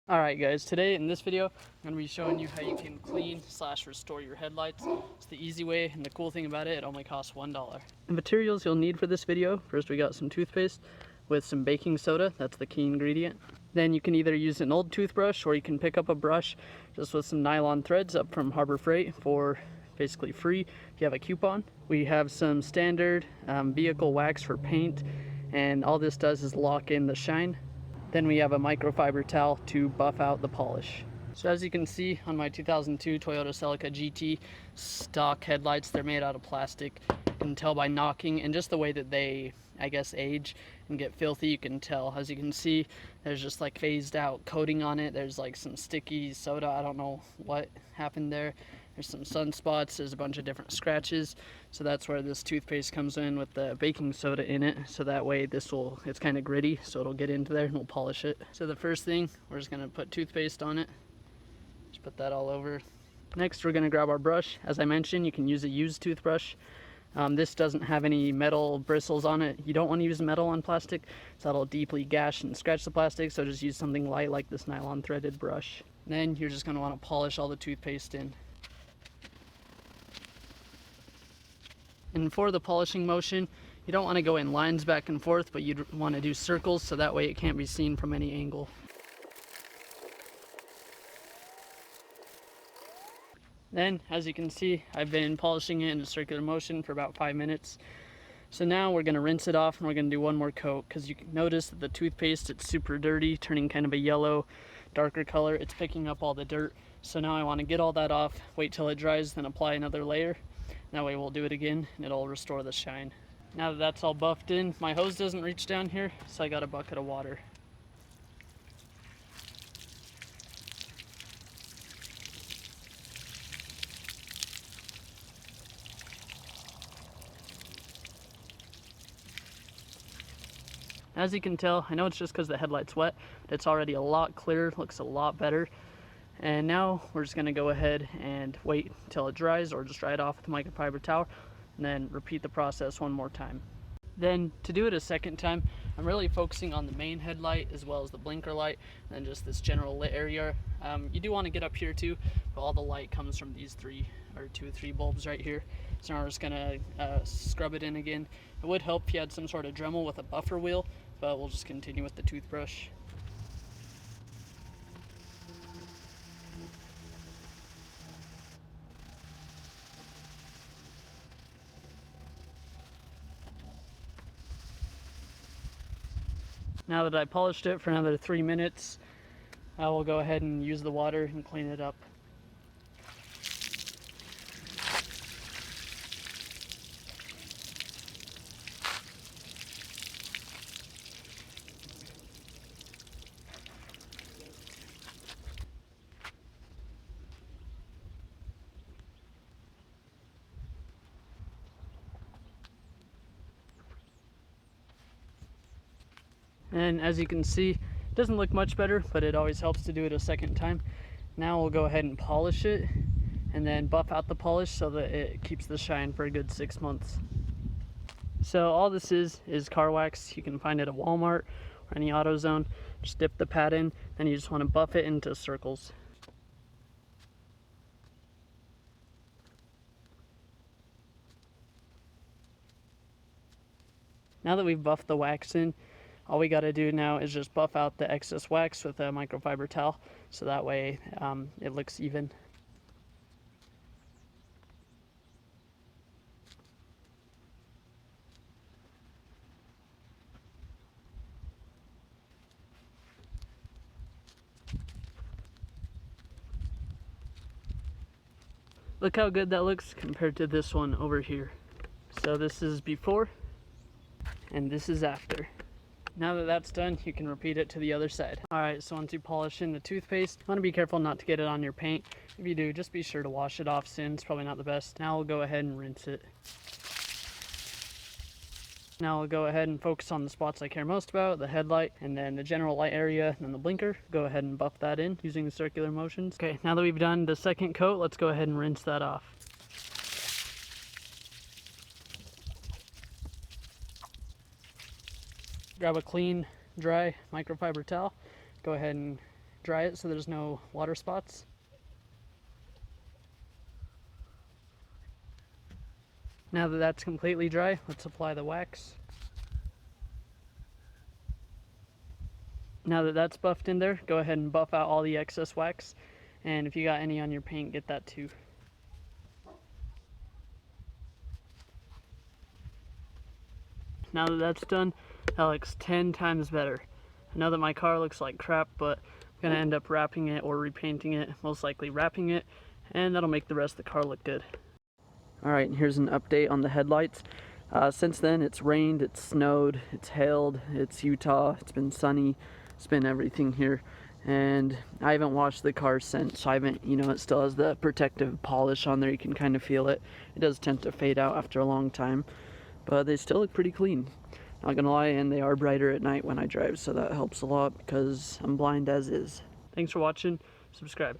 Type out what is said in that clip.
Alright guys, today in this video I'm going to be showing you how you can clean / restore your headlights. It's the easy way, and the cool thing about it only costs $1. The materials you'll need for this video: first we got some toothpaste with some baking soda, that's the key ingredient. Then you can either use an old toothbrush or you can pick up a brush just with some nylon threads up from Harbor Freight for basically free if you have a coupon. We have some standard vehicle wax for paint, and all this does is lock in the shine. Then we have a microfiber towel to buff out the polish. So as you can see on my 2002 Toyota Celica GT stock headlights, they're made out of plastic. You can tell by knocking, and just the way that they, I guess, age and get filthy, you can tell. As you can see, there's just like phased out coating on it. There's like some sticky soda, I don't know what happened there. There's some sunspots, there's a bunch of different scratches. So that's where this toothpaste comes in with the baking soda in it. So that way it's kind of gritty, so it'll get into there and we'll polish it. So the first thing, we're just gonna put toothpaste on it. Just put that all over. Next, we're gonna grab our brush. As I mentioned, you can use a used toothbrush. This doesn't have any metal bristles on it. You don't want to use metal on plastic, so that'll deeply gash and scratch the plastic, so just use something light like this nylon threaded brush. Then you're just gonna wanna polish all the toothpaste in. And for the polishing motion, you don't want to go in lines back and forth, but you'd want to do circles so that way it can't be seen from any angle. Then, as you can see, I've been polishing it in a circular motion for about 5 minutes. So now we're going to rinse it off, and we're going to do one more coat, because you can notice that the toothpaste, it's super dirty, turning kind of a yellow, darker color. It's picking up all the dirt. So now I want to get all that off, wait till it dries, then apply another layer. That way we'll do it again and it'll restore the shine. Now that that's all buffed in, my hose doesn't reach down here, so I got a bucket of water. As you can tell, I know it's just because the headlight's wet, but it's already a lot clearer, looks a lot better. And now we're just going to go ahead and wait until it dries, or just dry it off with a microfiber towel, and then repeat the process one more time. Then to do it a second time, I'm really focusing on the main headlight as well as the blinker light, and just this general lit area. You do want to get up here too, but all the light comes from these 2 or 3 bulbs right here. So now we're just going to scrub it in again. It would help if you had some sort of Dremel with a buffer wheel, but we'll just continue with the toothbrush. Now that I polished it for another 3 minutes, I will go ahead and use the water and clean it up. And as you can see, it doesn't look much better, but it always helps to do it a second time. Now we'll go ahead and polish it, and then buff out the polish so that it keeps the shine for a good 6 months. So all this is car wax. You can find it at Walmart or any AutoZone. Just dip the pad in, and you just want to buff it into circles. Now that we've buffed the wax in, all we got to do now is just buff out the excess wax with a microfiber towel, so that way it looks even. Look how good that looks compared to this one over here. So this is before, and this is after. Now that that's done, you can repeat it to the other side. Alright, so once you polish in the toothpaste, you want to be careful not to get it on your paint. If you do, just be sure to wash it off soon. It's probably not the best. Now we'll go ahead and rinse it. Now we'll go ahead and focus on the spots I care most about, the headlight, and then the general light area, and then the blinker. Go ahead and buff that in using the circular motions. Okay, now that we've done the second coat, let's go ahead and rinse that off. Grab a clean, dry microfiber towel. Go ahead and dry it so there's no water spots. Now that that's completely dry, let's apply the wax. Now that that's buffed in there, go ahead and buff out all the excess wax. And if you got any on your paint, get that too. Now that that's done, that looks 10 times better. I know that my car looks like crap, but I'm gonna end up wrapping it or repainting it, most likely wrapping it, and that'll make the rest of the car look good. Alright, here's an update on the headlights. Since then, it's rained, it's snowed, it's hailed, it's Utah, it's been sunny, it's been everything here. And I haven't washed the car since, so I haven't, it still has the protective polish on there, you can kind of feel it. It does tend to fade out after a long time, but they still look pretty clean. Not gonna lie, and they are brighter at night when I drive, so that helps a lot because I'm blind as is. Thanks for watching, subscribe.